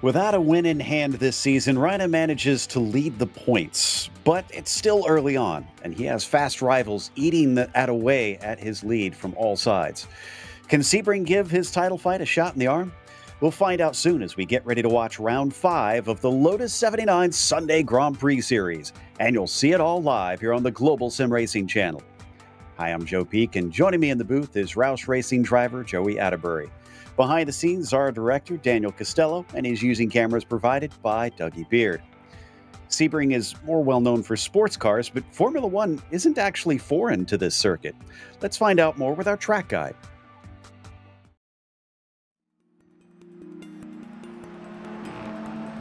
Without a win in hand this season, Ronnie manages to lead the points, but it's still early on, and he has fast rivals eating away at his lead from all sides. Can Sebring give his title fight a shot in the arm? We'll find out soon as we get ready to watch round 5 of the Lotus 79 Sunday Grand Prix Series, and you'll see it all live here on the Global SimRacing Channel. Hi, I'm Joe Peak, and joining me in the booth is Roush Racing driver Joey Atterbury. Behind the scenes, our director, Daniel Costello, and he's using cameras provided by Dougie Beard. Sebring is more well-known for sports cars, but Formula One isn't actually foreign to this circuit. Let's find out more with our track guide.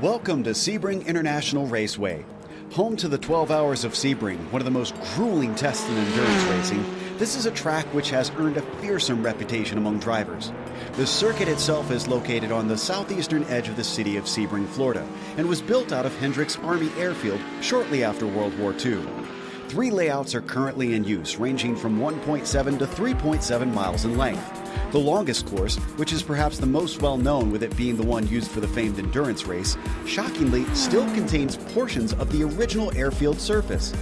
Welcome to Sebring International Raceway. Home to the 12 Hours of Sebring, one of the most grueling tests in endurance racing, this is a track which has earned a fearsome reputation among drivers. The circuit itself is located on the southeastern edge of the city of Sebring, Florida, and was built out of Hendricks Army Airfield shortly after World War II. 3 layouts are currently in use, ranging from 1.7 to 3.7 miles in length. The longest course, which is perhaps the most well-known with it being the one used for the famed endurance race, shockingly still contains portions of the original airfield surface.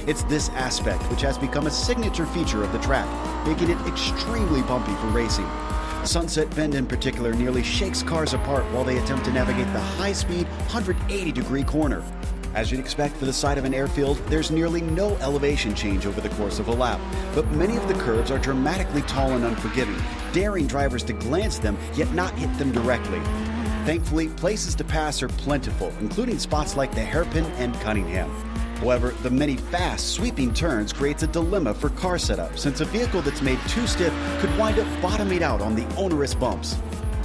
It's this aspect which has become a signature feature of the track, making it extremely bumpy for racing. Sunset Bend in particular nearly shakes cars apart while they attempt to navigate the high-speed 180-degree corner. As you'd expect for the side of an airfield, there's nearly no elevation change over the course of a lap, but many of the curves are dramatically tall and unforgiving, daring drivers to glance them yet not hit them directly. Thankfully, places to pass are plentiful, including spots like the Hairpin and Cunningham. However, the many fast, sweeping turns creates a dilemma for car setup, since a vehicle that's made too stiff could wind up bottoming out on the onerous bumps.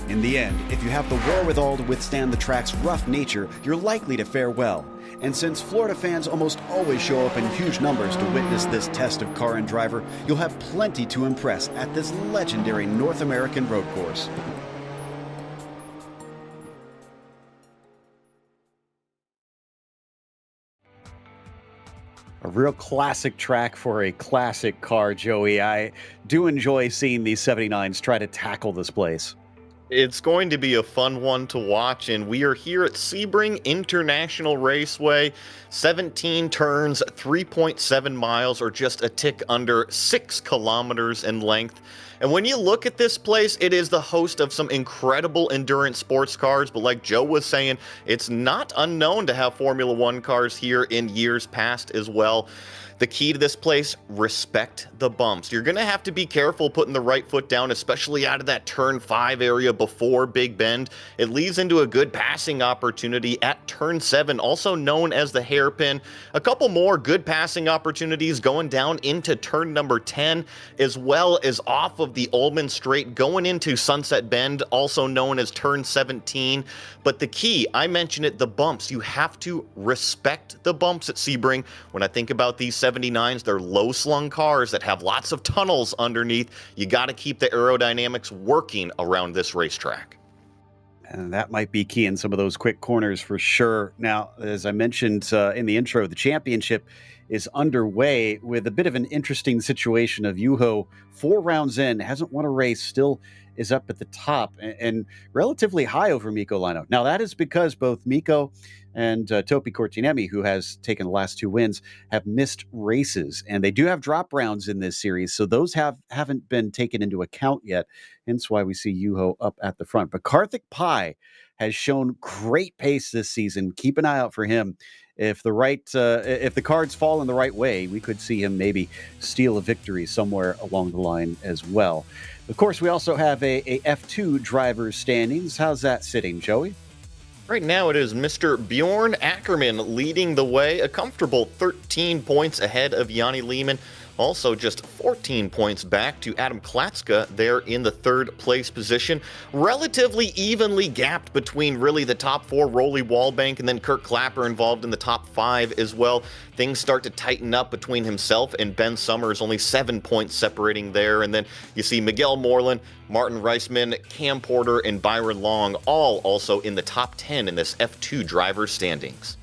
In the end, if you have the wherewithal to withstand the track's rough nature, you're likely to fare well. And since Florida fans almost always show up in huge numbers to witness this test of car and driver, you'll have plenty to impress at this legendary North American road course. A real classic track for a classic car, Joey. I do enjoy seeing these 79s try to tackle this place. It's going to be a fun one to watch, and we are here at Sebring International Raceway. 17 turns, 3.7 miles, or just a tick under 6 kilometers in length. And when you look at this place, it is the host of some incredible endurance sports cars, but like Joe was saying, it's not unknown to have Formula One cars here in years past as well. The key to this place, respect the bumps. You're going to have to be careful putting the right foot down, especially out of that turn 5 area before Big Bend. It leads into a good passing opportunity at turn 7, also known as the hairpin. A couple more good passing opportunities going down into turn number 10, as well as off of the Ullman Straight going into Sunset Bend, also known as turn 17. But the key, I mentioned it, the bumps. You have to respect the bumps at Sebring. When I think about these 79s, they're low-slung cars that have lots of tunnels underneath. You got to keep the aerodynamics working around this racetrack. And that might be key in some of those quick corners for sure. Now, as I mentioned in the intro, the championship is underway with a bit of an interesting situation of Juho 4 rounds in, hasn't won a race, still is up at the top and relatively high over Mikko Lino. Now, that is because both Mikko and Topi Kortiniemi, who has taken the last 2 wins, have missed races. And they do have drop rounds in this series, so those haven't been taken into account yet, hence why we see Juho up at the front. But Karthik Pai has shown great pace this season. Keep an eye out for him. If the cards fall in the right way, we could see him maybe steal a victory somewhere along the line as well. Of course, we also have a F2 driver standings. How's that sitting, Joey? Right now it is Mr. Bjorn Ackerman leading the way, a comfortable 13 points ahead of Yanni Lehman. Also just 14 points back to Adam Klatska there in the 3rd place position. Relatively evenly gapped between really the top 4, Rolly Wallbank, and then Kirk Clapper involved in the top 5 as well. Things start to tighten up between himself and Ben Summers, only 7 points separating there. And then you see Miguel Moreland, Martin Reisman, Cam Porter, and Byron Long all also in the top 10 in this F2 driver standings.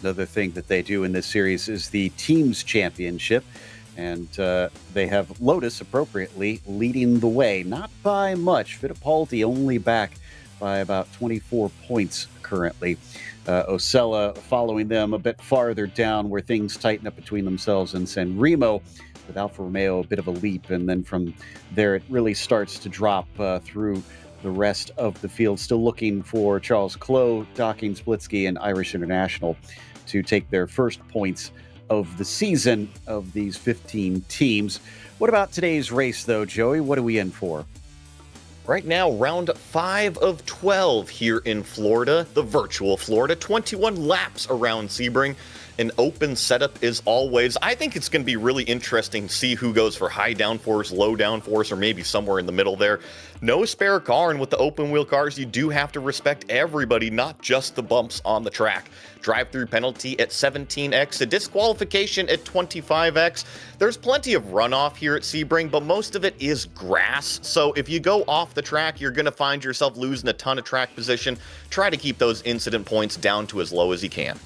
Another thing that they do in this series is the Teams Championship, and they have Lotus appropriately leading the way, not by much. Fittipaldi only back by about 24 points currently. Osella following them a bit farther down where things tighten up between themselves and San Remo, with Alfa Romeo a bit of a leap, and then from there it really starts to drop through the rest of the field. Still looking for Charles Clough, Docking, Splitsky, and Irish International to take their first points of the season of these 15 teams. What about today's race, though, Joey? What are we in for? Right now, round 5 of 12 here in Florida, the virtual Florida, 21 laps around Sebring. An open setup as always. I think it's going to be really interesting to see who goes for high downforce, low downforce, or maybe somewhere in the middle there. No spare car, and with the open wheel cars, you do have to respect everybody, not just the bumps on the track. Drive-through penalty at 17x, a disqualification at 25x. There's plenty of runoff here at Sebring, but most of it is grass. So if you go off the track, you're going to find yourself losing a ton of track position. Try to keep those incident points down to as low as you can.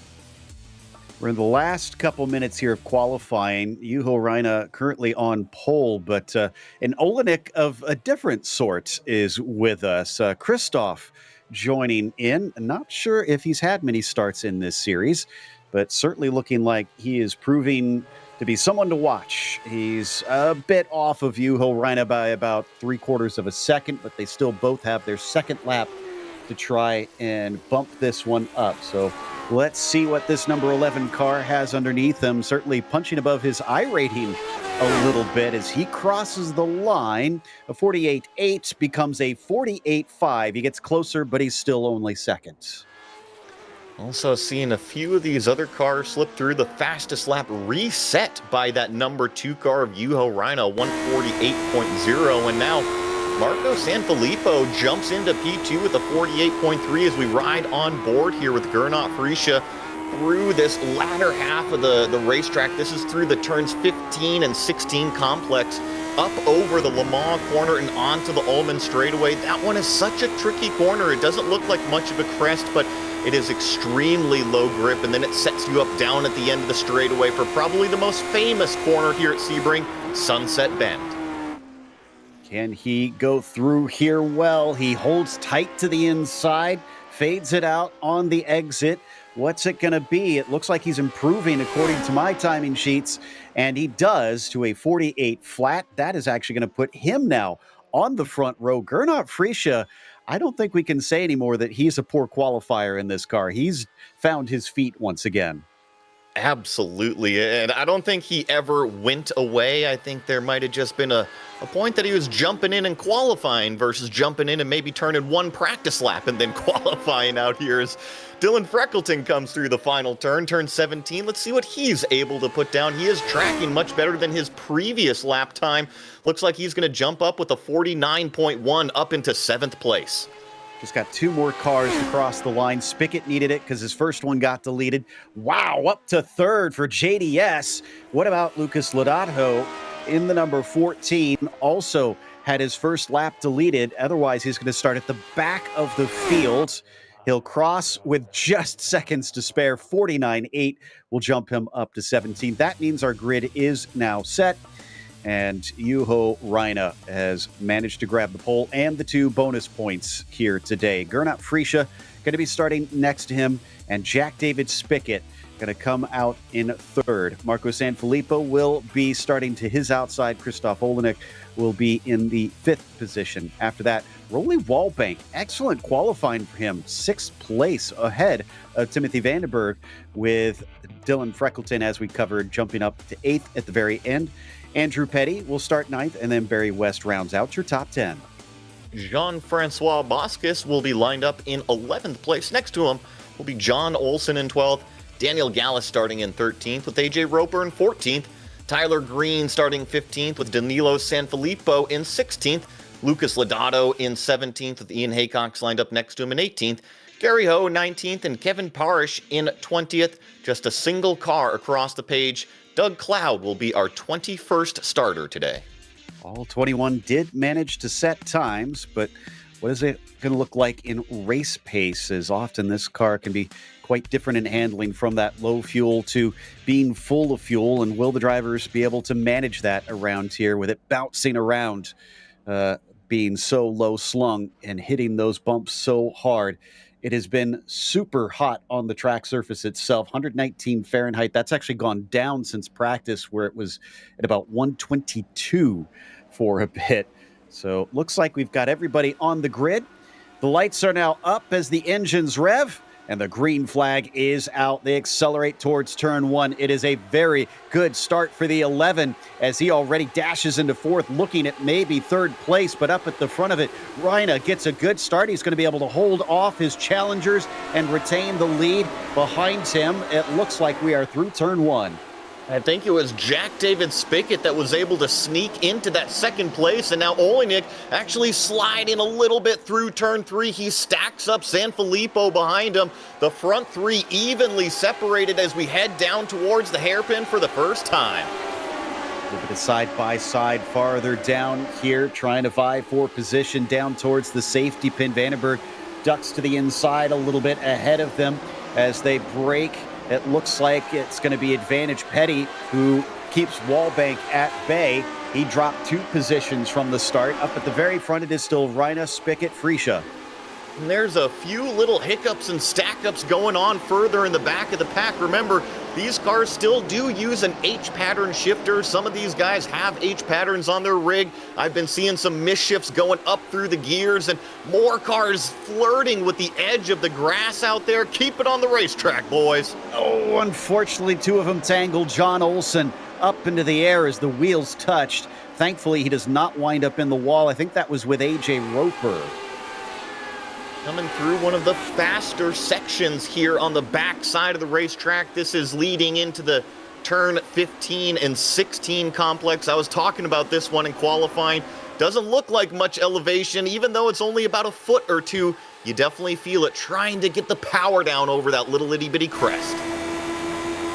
We're in the last couple minutes here of qualifying. Juho Raina currently on pole, but an Olenek of a different sort is with us. Christoph joining in. Not sure if he's had many starts in this series, but certainly looking like he is proving to be someone to watch. He's a bit off of Juho Raina by about 3/4 of a second, but they still both have their second lap to try and bump this one up. So let's see what this number 11 car has underneath him. Certainly punching above his iRating a little bit as he crosses the line. A 48.8 becomes a 48.5. He gets closer, but he's still only second. Also seeing a few of these other cars slip through. The fastest lap reset by that number 2 car of Juho Raina, 148.0, and now Marco Sanfilippo jumps into P2 with a 48.3 as we ride on board here with Gernot Frische through this latter half of the racetrack. This is through the turns 15 and 16 complex, up over the Le Mans corner and onto the Ullman straightaway. That one is such a tricky corner. It doesn't look like much of a crest, but it is extremely low grip, and then it sets you up down at the end of the straightaway for probably the most famous corner here at Sebring, Sunset Bend. Can he go through here well? He holds tight to the inside, fades it out on the exit. What's it going to be? It looks like he's improving according to my timing sheets, and he does to a 48 flat. That is actually going to put him now on the front row. Gernot Frische, I don't think we can say anymore that he's a poor qualifier in this car. He's found his feet once again. Absolutely, and I don't think he ever went away. I think there might have just been a point that he was jumping in and qualifying versus jumping in and maybe turning one practice lap and then qualifying out here as Dylan Freckleton comes through the final turn 17. Let's see what he's able to put down. He is tracking much better than his previous lap time. Looks like he's going to jump up with a 49.1 up into 7th place. Just got 2 more cars to cross the line. Spickett needed it because his first one got deleted. Wow, up to 3rd for JDS. What about Lucas Lodato in the number 14? Also had his first lap deleted. Otherwise, he's going to start at the back of the field. He'll cross with just seconds to spare. 49.8 will jump him up to 17. That means our grid is now set. And Juho Raina has managed to grab the pole and the 2 bonus points here today. Gernot Frische going to be starting next to him, and Jack David Spickett going to come out in 3rd. Marco Sanfilippo will be starting to his outside. Christoph Olenek will be in the 5th position. After that, Rolly Wallbank, excellent qualifying for him. 6th place ahead of Timothy Vandenberg, with Dylan Freckleton, as we covered, jumping up to 8th at the very end. Andrew Petty will start 9th, and then Barry West rounds out your top 10. Jean-Francois Boscus will be lined up in 11th place. Next to him will be John Olson in 12th. Daniel Gallus starting in 13th with AJ Roper in 14th. Tyler Green starting 15th with Danilo Sanfilippo in 16th. Lucas Lodato in 17th with Ian Haycox lined up next to him in 18th. Gary Ho 19th and Kevin Parish in 20th. Just a single car across the page. Doug Cloud will be our 21st starter today. All 21 did manage to set times, but What is it going to look like in race pace? As often this car can be quite different in handling from that low fuel to being full of fuel. And will the drivers be able to manage that around here with it bouncing around, being so low slung and hitting those bumps so hard? It has been super hot on the track surface itself, 119 Fahrenheit. That's actually gone down since practice, where it was at about 122 for a bit. So looks like we've got everybody on the grid. The lights are now up as the engines rev, and the green flag is out. They accelerate towards turn one. It is a very good start for the 11 as he already dashes into fourth, looking at maybe third place, but up at the front of it, Ronnie gets a good start. He's going to be able to hold off his challengers and retain the lead. Behind him, it looks like we are through turn one. I think it was Jack David Spickett that was able to sneak into that second place, and now Olenek actually sliding a little bit through turn three. He stacks up Sanfilippo behind him. The front three evenly separated as we head down towards the hairpin for the first time. A little bit of side-by-side farther down here, trying to vie for position down towards the safety pin. Vandenberg ducks to the inside a little bit ahead of them as they break. It looks like it's going to be Advantage Petty who keeps Wallbank at bay. He dropped 2 positions from the start. Up at the very front, it is still Reina, Spickett, Freesia. And there's a few little hiccups and stack-ups going on further in the back of the pack. Remember, these cars still do use an H-pattern shifter. Some of these guys have H-patterns on their rig. I've been seeing some misshifts going up through the gears and more cars flirting with the edge of the grass out there. Keep it on the racetrack, boys. Oh, unfortunately, 2 of them tangled John Olsen up into the air as the wheels touched. Thankfully, he does not wind up in the wall. I think that was with A.J. Roper. Coming through one of the faster sections here on the back side of the racetrack. This is leading into the turn 15 and 16 complex. I was talking about this one in qualifying. Doesn't look like much elevation, even though it's only about a foot or two. You definitely feel it trying to get the power down over that little itty bitty crest.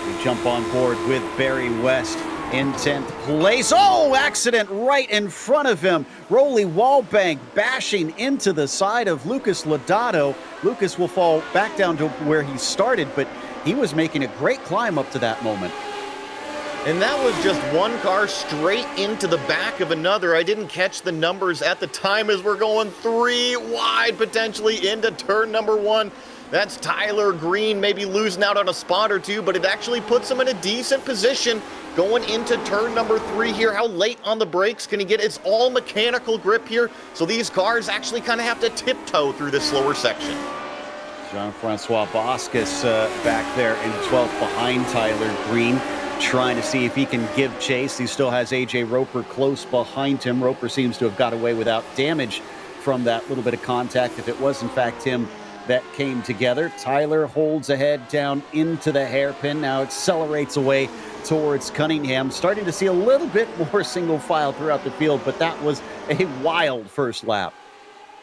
We jump on board with Barry West in 10th place. Oh, accident right in front of him. Rolly Wallbank bashing into the side of Lucas Lodato. Lucas will fall back down to where he started, but he was making a great climb up to that moment. And that was just one car straight into the back of another. I didn't catch the numbers at the time as we're going 3 wide potentially into turn number 1. That's Tyler Green maybe losing out on a spot or two, but it actually puts him in a decent position going into turn number 3 here. How late on the brakes can he get? It's all mechanical grip here, so these cars actually kind of have to tiptoe through this slower section. Jean-Francois Boscus back there in 12th behind Tyler Green, trying to see if he can give chase. He still has A.J. Roper close behind him. Roper seems to have got away without damage from that little bit of contact, if it was in fact him that came together. Tyler holds ahead down into the hairpin, now accelerates away towards Cunningham. Starting to see a little bit more single file throughout the field, but that was a wild first lap.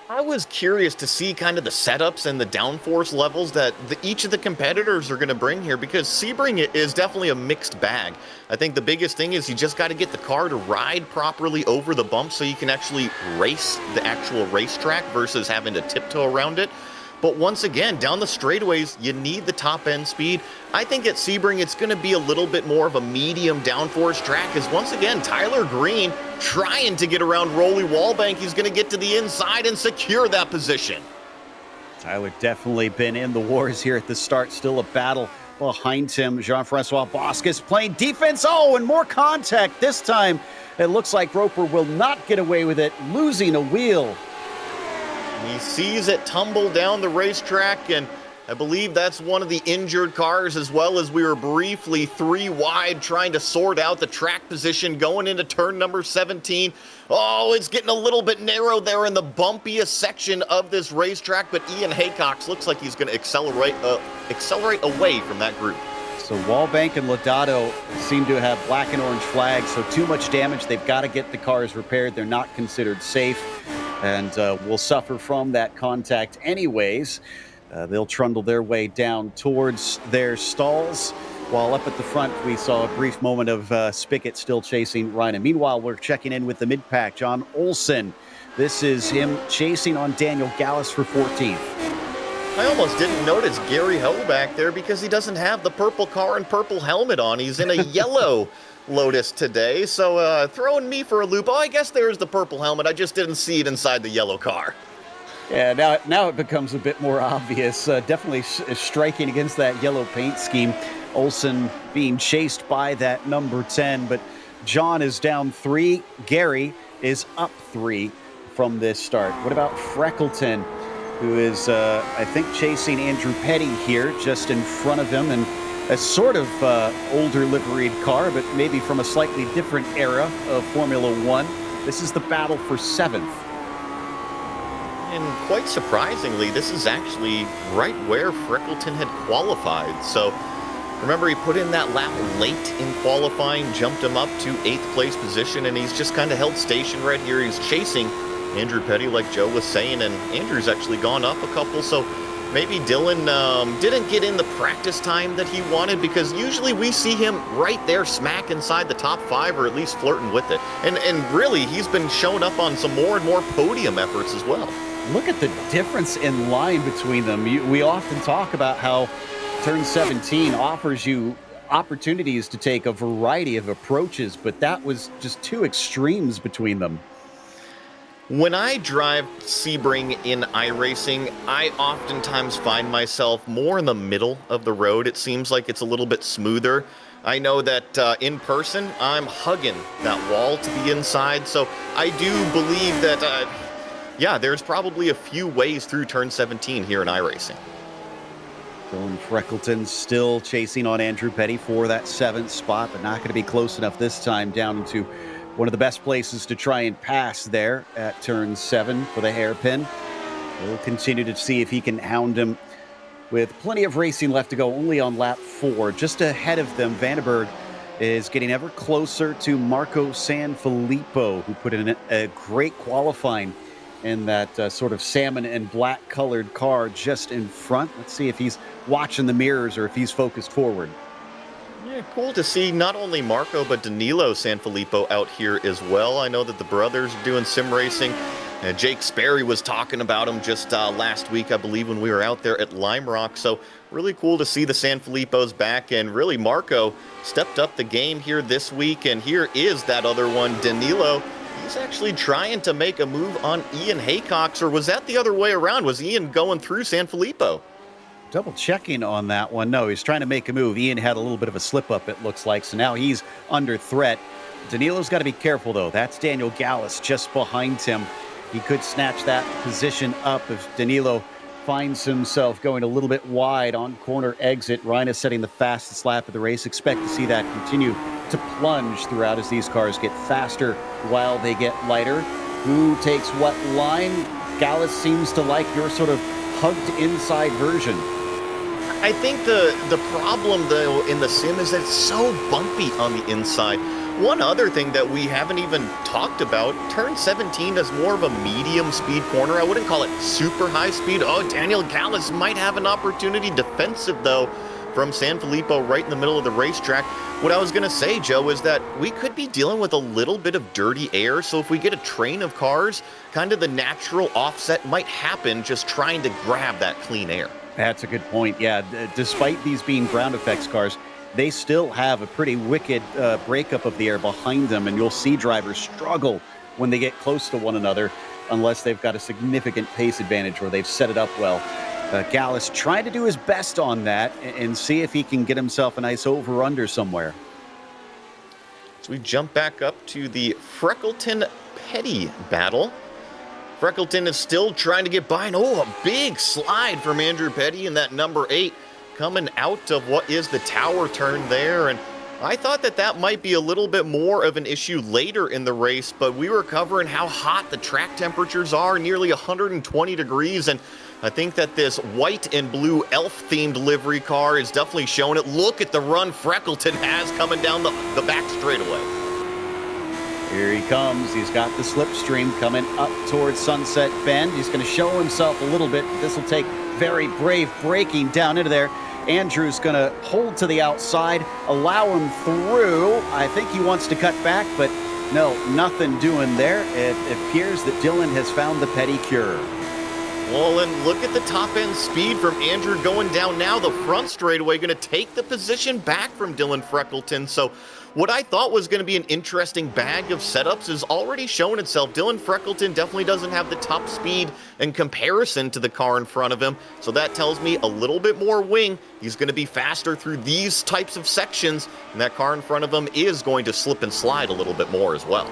I was curious to see kind of the setups and the downforce levels that each of the competitors are going to bring here, because Sebring is definitely a mixed bag. I think the biggest thing is you just got to get the car to ride properly over the bumps so you can actually race the actual racetrack versus having to tiptoe around it. But once again, down the straightaways, you need the top-end speed. I think at Sebring, it's going to be a little bit more of a medium downforce track, as once again, Tyler Green trying to get around Rolly Wallbank. He's going to get to the inside and secure that position. Tyler definitely been in the wars here at the start. Still a battle behind him. Jean-Francois Boscus playing defense. Oh, and more contact. This time, it looks like Roper will not get away with it, losing a wheel. He sees it tumble down the racetrack, and I believe that's one of the injured cars, as well as we were briefly 3 wide trying to sort out the track position going into turn number 17. Oh, it's getting a little bit narrow there in the bumpiest section of this racetrack, but Ian Haycox looks like he's going to accelerate away from that group. So Wallbank and Lodato seem to have black and orange flags, so too much damage. They've got to get the cars repaired. They're not considered safe, and will suffer from that contact anyways. They'll trundle their way down towards their stalls, while up at the front we saw a brief moment of Spickett still chasing Reina. Meanwhile, we're checking in with the mid-pack. John Olsen This is him chasing on Daniel Gallus for 14th. I almost didn't notice Gary Ho back there because he doesn't have the purple car and purple helmet on. He's in a yellow Lotus today, so throwing me for a loop. Oh, I guess there's the purple helmet. I just didn't see it inside the yellow car. Yeah, now it becomes a bit more obvious. Definitely striking against that yellow paint scheme. Olsen being chased by that number 10, but John is down 3. Gary is up 3 from this start. What about Freckleton, who is, I think, chasing Andrew Petty here, just in front of him, and a sort of older liveried car, but maybe from a slightly different era of Formula One. This is the battle for 7th. And quite surprisingly, this is actually right where Freckleton had qualified. So remember, he put in that lap late in qualifying, jumped him up to 8th place position, and he's just kind of held station right here. He's chasing Andrew Petty, like Joe was saying, and Andrew's actually gone up a couple. So maybe Dylan didn't get in the practice time that he wanted, because usually we see him right there smack inside the top 5, or at least flirting with it. And really, he's been showing up on some more and more podium efforts as well. Look at the difference in line between them. We often talk about how Turn 17 offers you opportunities to take a variety of approaches, but that was just 2 extremes between them. When I drive Sebring in iRacing, I oftentimes find myself more in the middle of the road. It seems like it's a little bit smoother. I know that in person, I'm hugging that wall to the inside, so I do believe that, yeah, there's probably a few ways through Turn 17 here in iRacing. Dylan Freckleton still chasing on Andrew Petty for that 7th spot, but not going to be close enough this time, down into one of the best places to try and pass there at Turn 7 for the hairpin. We'll continue to see if he can hound him with plenty of racing left to go, only on lap 4. Just ahead of them, Vandenberg is getting ever closer to Marco Sanfilippo, who put in a great qualifying in that sort of salmon and black colored car just in front. Let's see if he's watching the mirrors or if he's focused forward. Yeah, cool to see not only Marco, but Danilo Sanfilippo out here as well. I know that the brothers are doing sim racing. Jake Sperry was talking about him just last week, I believe, when we were out there at Lime Rock. So really cool to see the Sanfilippos back. And really, Marco stepped up the game here this week. And here is that other one, Danilo. He's actually trying to make a move on Ian Haycox, or was that the other way around? Was Ian going through Sanfilippo? Double checking on that one. No, he's trying to make a move. Ian had a little bit of a slip up, it looks like, so now he's under threat. Danilo's got to be careful, though. That's Daniel Gallus just behind him. He could snatch that position up if Danilo finds himself going a little bit wide on corner exit. Ryan is setting the fastest lap of the race. Expect to see that continue to plunge throughout as these cars get faster while they get lighter. Who takes what line? Gallus seems to like your sort of hugged inside version. I think the problem, though, in the sim is that it's so bumpy on the inside. One other thing that we haven't even talked about, Turn 17 is more of a medium speed corner. I wouldn't call it super high speed. Oh, Daniel Gallus might have an opportunity defensive, though, from Sanfilippo right in the middle of the racetrack. What I was going to say, Joe, is that we could be dealing with a little bit of dirty air. So if we get a train of cars, kind of the natural offset might happen just trying to grab that clean air. That's a good point. Yeah, despite these being ground effects cars, they still have a pretty wicked breakup of the air behind them, and you'll see drivers struggle when they get close to one another unless they've got a significant pace advantage or they've set it up well. Gallus trying to do his best on that and see if he can get himself a nice over-under somewhere. So we jump back up to the Freckleton-Petty battle. Freckleton is still trying to get by, and a big slide from Andrew Petty in that number 8 coming out of what is the tower turn there. And I thought that might be a little bit more of an issue later in the race, but we were covering how hot the track temperatures are, nearly 120 degrees, and I think that this white and blue elf-themed livery car is definitely showing it. Look at the run Freckleton has coming down the back straightaway. Here he comes. He's got the slipstream coming up towards Sunset Bend. He's going to show himself a little bit. This will take very brave braking down into there. Andrew's going to hold to the outside, allow him through. I think he wants to cut back, but No, nothing doing there. It appears that Dylan has found the petty cure. Well, and look at the top-end speed from Andrew going down now. The front straightaway going to take the position back from Dylan Freckleton. So what I thought was going to be an interesting bag of setups is already showing itself. Dylan Freckleton definitely doesn't have the top speed in comparison to the car in front of him. So that tells me a little bit more wing. He's going to be faster through these types of sections. And that car in front of him is going to slip and slide a little bit more as well.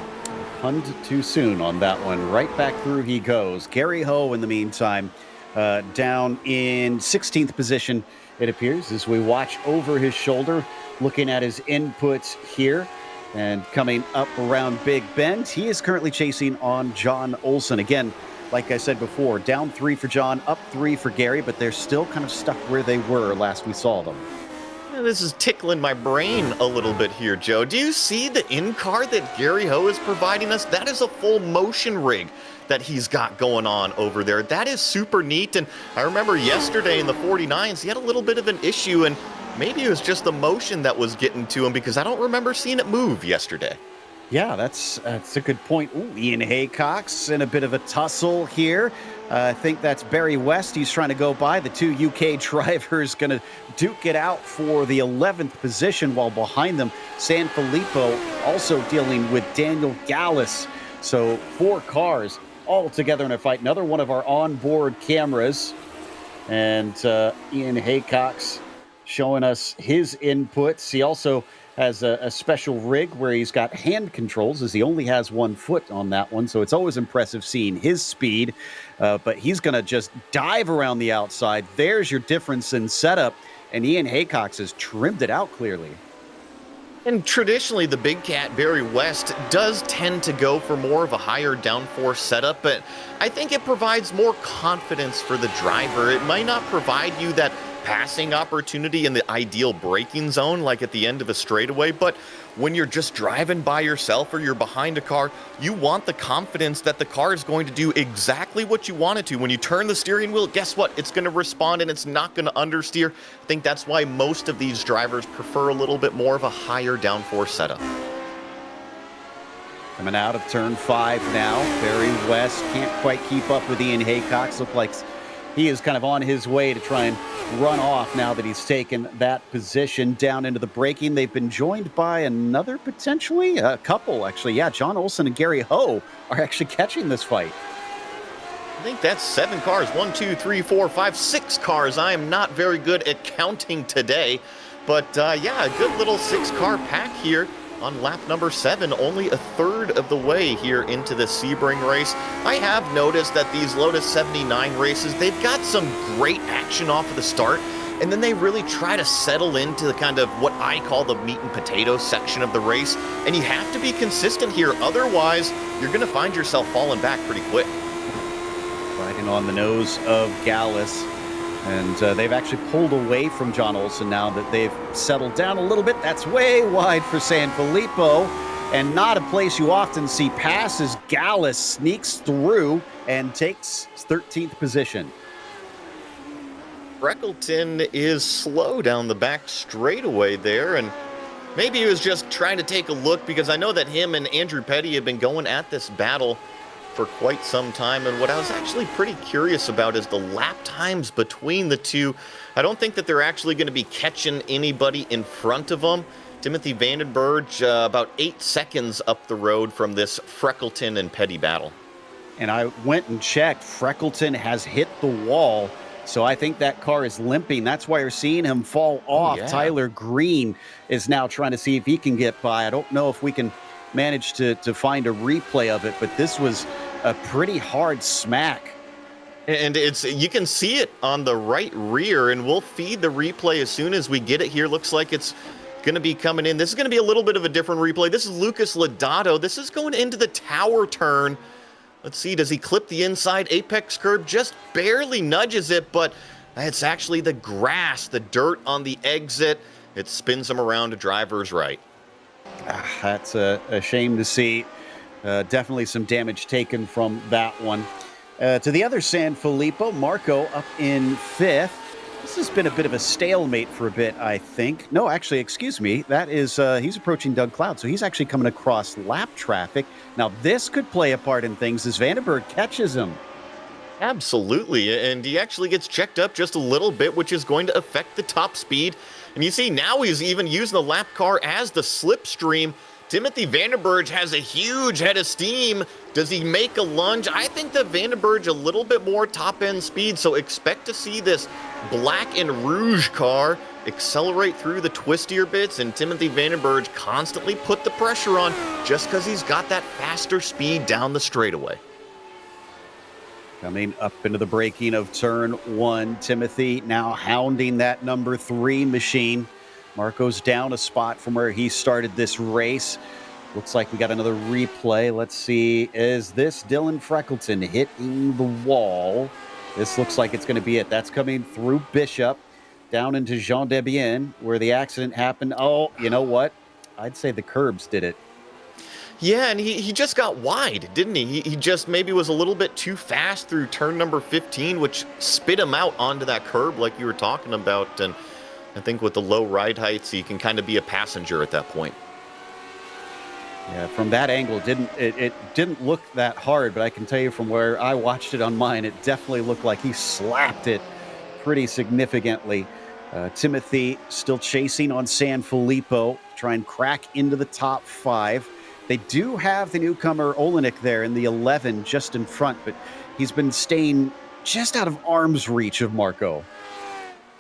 Hunned too soon on that one. Right back through he goes. Gary Ho, in the meantime, down in 16th position, it appears, as we watch over his shoulder, looking at his inputs here. And coming up around Big Bend, he is currently chasing on John Olson. Again, like I said before, down 3 for John, up 3 for Gary, but they're still kind of stuck where they were last we saw them. This is tickling my brain a little bit here, Joe. Do you see the in-car that Gary Ho is providing us? That is a full motion rig that he's got going on over there. That is super neat. And I remember yesterday in the 49s, he had a little bit of an issue, and maybe it was just the motion that was getting to him because I don't remember seeing it move yesterday. Yeah, that's a good point. Ooh, Ian Haycox in a bit of a tussle here. I think that's Barry West. He's trying to go by. The two UK drivers going to duke it out for the 11th position, while behind them, Sanfilippo also dealing with Daniel Gallus. So 4 cars all together in a fight. Another one of our onboard cameras. And Ian Haycox showing us his inputs. He also has a special rig where he's got hand controls, as he only has 1 foot on that one. So it's always impressive seeing his speed. But he's going to just dive around the outside. There's your difference in setup. And Ian Haycox has trimmed it out clearly. And traditionally, the big cat, Barry West, does tend to go for more of a higher downforce setup, but I think it provides more confidence for the driver. It might not provide you that passing opportunity in the ideal braking zone like at the end of a straightaway, but when you're just driving by yourself or you're behind a car, you want the confidence that the car is going to do exactly what you want it to. When you turn the steering wheel, guess what? It's going to respond and it's not going to understeer. I think that's why most of these drivers prefer a little bit more of a higher downforce setup. Coming out of turn 5 now, Barry West can't quite keep up with Ian Haycox. Look like he is kind of on his way to try and run off now that he's taken that position. Down into the braking, they've been joined by another, potentially a couple, actually. Yeah, John Olson and Gary Ho are actually catching this fight. I think that's 7 cars. 1, 2, 3, 4, 5, 6 cars. I am not very good at counting today, but yeah, a good little 6-car pack here on lap number 7, only a third of the way here into the Sebring race. I have noticed that these Lotus 79 races, they've got some great action off of the start, and then they really try to settle into the kind of what I call the meat and potatoes section of the race, and you have to be consistent here. Otherwise, you're going to find yourself falling back pretty quick. Riding on the nose of Gallus. And they've actually pulled away from John Olson now that they've settled down a little bit. That's way wide for Sanfilippo, and not a place you often see passes. Gallus sneaks through and takes 13th position. Freckleton is slow down the back straightaway there, and maybe he was just trying to take a look, because I know that him and Andrew Petty have been going at this battle for quite some time, and what I was actually pretty curious about is the lap times between the two. I don't think that they're actually going to be catching anybody in front of them. Timothy Vandenberg about 8 seconds up the road from this Freckleton and Petty battle. And I went and checked. Freckleton has hit the wall, so I think that car is limping. That's why you're seeing him fall off. Yeah. Tyler Green is now trying to see if he can get by. I don't know if we can manage to find a replay of it, but this was a pretty hard smack. And you can see it on the right rear, and we'll feed the replay as soon as we get it here. Looks like it's going to be coming in. This is going to be a little bit of a different replay. This is Lucas Lodato. This is going into the tower turn. Let's see, does he clip the inside apex curb? Just barely nudges it, but it's actually the grass, the dirt on the exit. It spins him around to driver's right. That's a shame to see. Definitely some damage taken from that one. To the other Sanfilippo, Marco up in 5th. This has been a bit of a stalemate for a bit, I think. No, actually, excuse me. That is, he's approaching Doug Cloud, so he's actually coming across lap traffic. Now, this could play a part in things as Vandenberg catches him. Absolutely, and he actually gets checked up just a little bit, which is going to affect the top speed. And you see now he's even using the lap car as the slipstream. Timothy Vandenberg has a huge head of steam. Does he make a lunge? I think that Vandenberg a little bit more top-end speed, so expect to see this black and rouge car accelerate through the twistier bits, and Timothy Vandenberg constantly put the pressure on just because he's got that faster speed down the straightaway. Coming up into the braking of turn one, Timothy now hounding that number 3 machine. Marco's down a spot from where he started this race. Looks like we got another replay. Let's see. Is this Dylan Freckleton hitting the wall? This looks like it's going to be it. That's coming through Bishop down into Jean Debienne where the accident happened. Oh, you know what? I'd say the curbs did it. Yeah, and he just got wide, didn't he? He just maybe was a little bit too fast through turn number 15, which spit him out onto that curb like you were talking about. And I think with the low ride heights, he can kind of be a passenger at that point. Yeah, from that angle, it didn't look that hard, but I can tell you from where I watched it on mine, it definitely looked like he slapped it pretty significantly. Timothy still chasing on San Filippo, try and crack into the top 5. They do have the newcomer Olenek there in the 11 just in front, but he's been staying just out of arm's reach of Marco.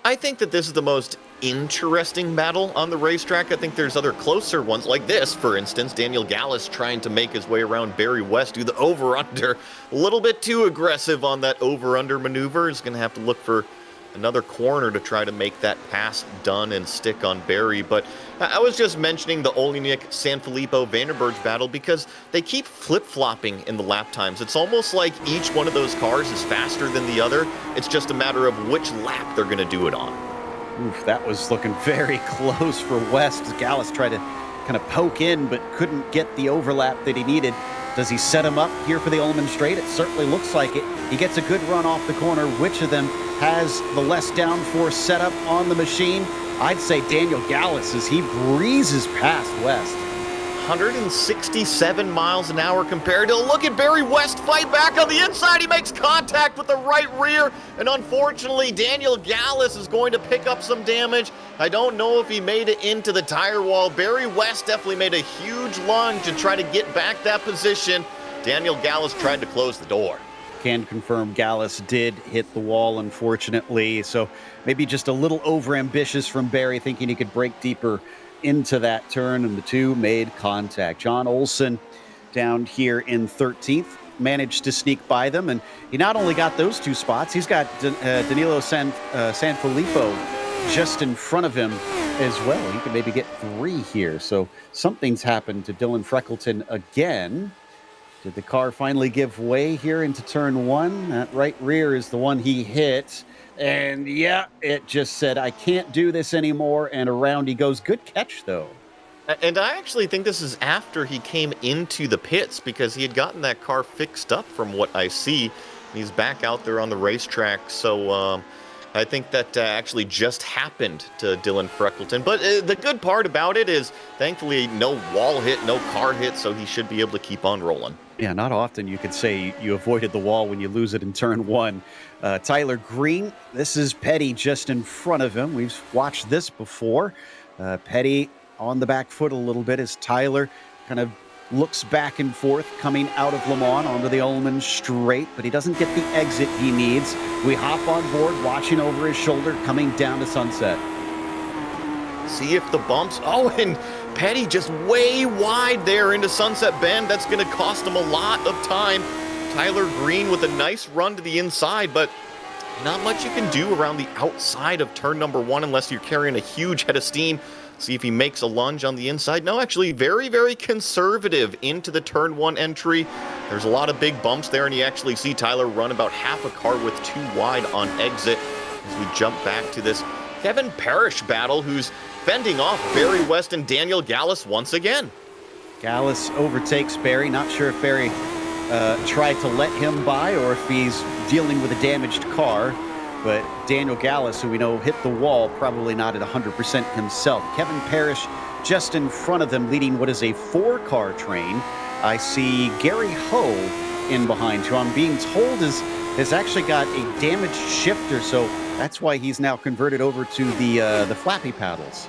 I think that this is the most interesting battle on the racetrack. I think there's other closer ones like this, for instance. Daniel Gallus trying to make his way around Barry West, do the over-under. A little bit too aggressive on that over-under maneuver. He's going to have to look for another corner to try to make that pass done and stick on Barry. But I was just mentioning the Olenek, Sanfilippo, Vandenberg battle because they keep flip-flopping in the lap times. It's almost like each one of those cars is faster than the other. It's just a matter of which lap they're going to do it on. Oof, that was looking very close for West as Gallus tried to kind of poke in but couldn't get the overlap that he needed. Does he set him up here for the Ullman Straight? It certainly looks like it. He gets a good run off the corner. Which of them has the less downforce setup on the machine? I'd say Daniel Gallus as he breezes past West. 167 miles an hour compared to, look at Barry West fight back on the inside. He makes contact with the right rear, and unfortunately Daniel Gallus is going to pick up some damage. I don't know if he made it into the tire wall. Barry West definitely made a huge lunge to try to get back that position. Daniel Gallus tried to close the door. Can confirm Gallus did hit the wall, unfortunately, so maybe just a little overambitious from Barry, thinking he could break deeper into that turn, and the two made contact. John Olson down here in 13th managed to sneak by them, and he not only got those 2 spots, he's got Danilo Sanfilippo just in front of him as well. He could maybe get 3 here, so something's happened to Dylan Freckleton again. Did the car finally give way here into turn 1? That right rear is the one he hit. And yeah, it just said, I can't do this anymore. And around he goes. Good catch, though. And I actually think this is after he came into the pits because he had gotten that car fixed up from what I see. He's back out there on the racetrack. So I think that actually just happened to Dylan Freckleton. But the good part about it is thankfully no wall hit, no car hit. So he should be able to keep on rolling. Yeah, not often you could say you avoided the wall when you lose it in turn 1. Tyler Green, this is Petty just in front of him. We've watched this before. Petty on the back foot a little bit as Tyler kind of looks back and forth coming out of Le Mans onto the Ullman Straight, but he doesn't get the exit he needs. We hop on board, watching over his shoulder, coming down to Sunset. See if the bumps. Oh, and Petty just way wide there into Sunset Bend. That's going to cost him a lot of time. Tyler Green with a nice run to the inside, but not much you can do around the outside of turn number 1 unless you're carrying a huge head of steam. See if he makes a lunge on the inside. No, actually very, very conservative into the turn 1 entry. There's a lot of big bumps there, and you actually see Tyler run about half a car with 2 wide on exit. As we jump back to this Kevin Parrish battle, who's fending off Barry West and Daniel Gallus once again. Gallus overtakes Barry. Not sure if Barry tried to let him by or if he's dealing with a damaged car. but Daniel Gallus, who we know hit the wall, probably not at 100% himself. Kevin Parrish just in front of them, leading what is a 4-car train. I see Gary Ho in behind, who I'm being told has actually got a damaged shifter, so that's why he's now converted over to the flappy paddles.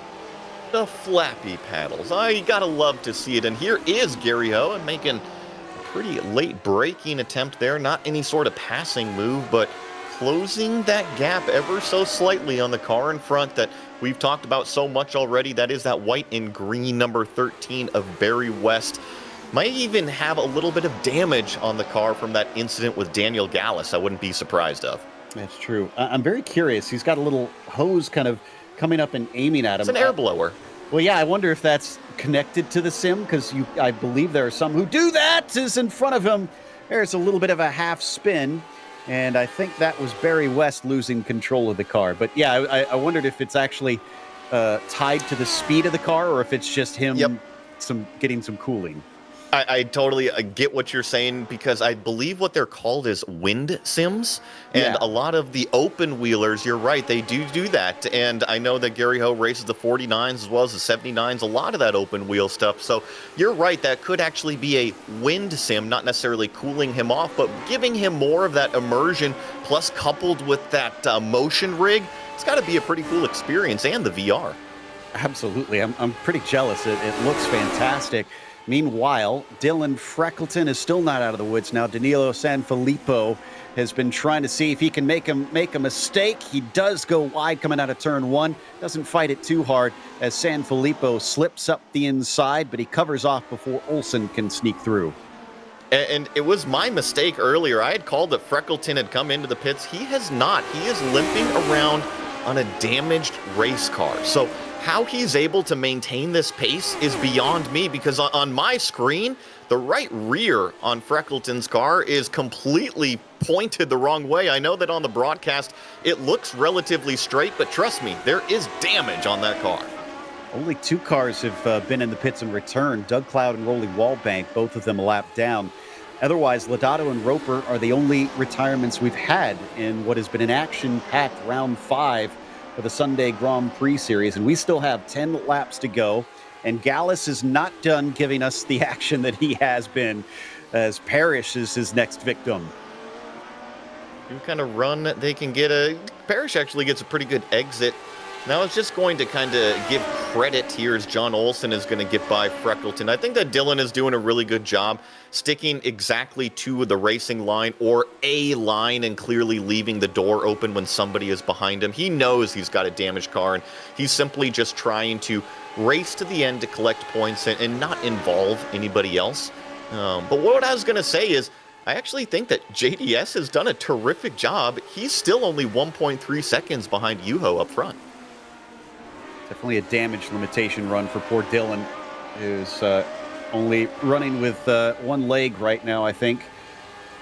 The flappy paddles. You gotta love to see it. And here is Gary Ho and making a pretty late braking attempt there. Not any sort of passing move, but closing that gap ever so slightly on the car in front that we've talked about so much already. That is that white and green number 13 of Barry West. Might even have a little bit of damage on the car from that incident with Daniel Gallus. I wouldn't be surprised of. That's true. I'm very curious. He's got a little hose kind of coming up and aiming at him. It's an air blower. Well, yeah, I wonder if that's connected to the sim, because I believe there are some who do that. Is in front of him. There's a little bit of a half spin. And I think that was Barry West losing control of the car. But yeah, I wondered if it's actually tied to the speed of the car, or if it's just him getting some cooling. I totally get what you're saying, because I believe what they're called is wind sims. And a lot of the open wheelers, you're right, they do that. And I know that Gary Ho races the 49s as well as the 79s, a lot of that open wheel stuff. So you're right, that could actually be a wind sim, not necessarily cooling him off, but giving him more of that immersion, plus coupled with that motion rig. It's got to be a pretty cool experience, and the VR. Absolutely. I'm pretty jealous. It looks fantastic. Meanwhile, Dylan Freckleton is still not out of the woods now. Danilo Sanfilippo has been trying to see if he can make a mistake. He does go wide coming out of turn 1. Doesn't fight it too hard as Sanfilippo slips up the inside, but he covers off before Olsen can sneak through. And it was my mistake earlier. I had called that Freckleton had come into the pits. He has not. He is limping around on a damaged race car. So how he's able to maintain this pace is beyond me, because on my screen, the right rear on Freckleton's car is completely pointed the wrong way. I know that on the broadcast, it looks relatively straight, but trust me, there is damage on that car. Only 2 cars have been in the pits and returned. Doug Cloud and Rolly Wallbank, both of them a lap down. Otherwise, Lodato and Roper are the only retirements we've had in what has been an action-packed round 5 for the Sunday Grand Prix series, and we still have 10 laps to go, and Gallus is not done giving us the action that he has been, as Parrish is his next victim. You kind of run, they can get Parrish actually gets a pretty good exit. Now it's just going to kind of give credit here as John Olsen is going to get by Freckleton. I think that Dylan is doing a really good job sticking exactly to the racing line, or a line, and clearly leaving the door open when somebody is behind him. He knows he's got a damaged car, and he's simply just trying to race to the end to collect points and not involve anybody else. But what I was going to say is, I actually think that JDS has done a terrific job. He's still only 1.3 seconds behind Yuho up front. Definitely a damage limitation run for poor Dylan, who's only running with one leg right now, I think.